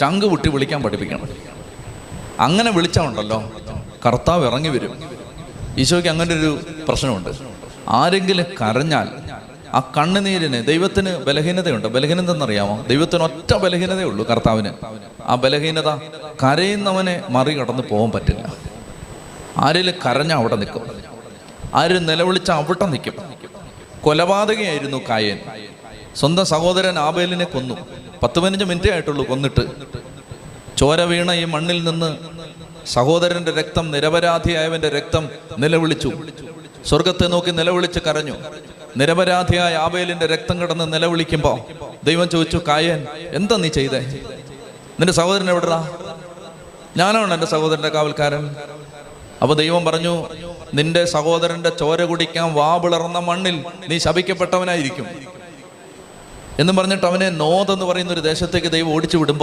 ചങ്ക് പൊട്ടി വിളിക്കാൻ പഠിപ്പിക്കണം. അങ്ങനെ വിളിച്ചാലുണ്ടല്ലോ കർത്താവ് ഇറങ്ങി വരും. ഈശോയ്ക്ക് അങ്ങനെ ഒരു പ്രശ്നമുണ്ട്. ആരെങ്കിലും കരഞ്ഞാൽ ആ കണ്ണുനീരിന്, ദൈവത്തിന് ബലഹീനതയുണ്ട്. ബലഹീനത എന്നറിയാമോ? ദൈവത്തിന് ഒറ്റ ബലഹീനതയേ ഉള്ളൂ, കർത്താവിന്. ആ ബലഹീനത കരയുന്നവനെ മറികടന്ന് പോകാൻ പറ്റില്ല. ആരെങ്കിലും കരഞ്ഞാൽ അവിടെ നിൽക്കും, ആരും നിലവിളിച്ചാൽ അവിടെ നിൽക്കും. കൊലപാതകയായിരുന്നു കായേൻ. സ്വന്തം സഹോദരൻ ആബേലിനെ കൊന്നു. 10-15 മിനിറ്റേ ആയിട്ടുള്ളൂ കൊന്നിട്ട്. ചോര വീണ ഈ മണ്ണിൽ നിന്ന് സഹോദരന്റെ രക്തം, നിരപരാധിയായവന്റെ രക്തം നിലവിളിച്ചു. സ്വർഗത്തെ നോക്കി നിലവിളിച്ച് കരഞ്ഞു. നിരപരാധിയായ ആബേലിന്റെ രക്തം കിടന്ന് നിലവിളിക്കുമ്പോൾ ദൈവം ചോദിച്ചു, കായേൻ എന്താ നീ ചെയ്തേ? നിന്റെ സഹോദരൻ എവിടെടാ? ഞാനാണ് എൻ്റെ സഹോദരന്റെ കാവൽക്കാരൻ. അപ്പൊ ദൈവം പറഞ്ഞു, നിന്റെ സഹോദരന്റെ ചോര കുടിക്കാൻ വാ പിളർന്ന മണ്ണിൽ നീ ശപിക്കപ്പെട്ടവനായിരിക്കും എന്നും പറഞ്ഞിട്ട് അവനെ നോദ് എന്ന് പറയുന്ന ഒരു ദേശത്തേക്ക് ദൈവം ഓടിച്ചു വിടുമ്പോൾ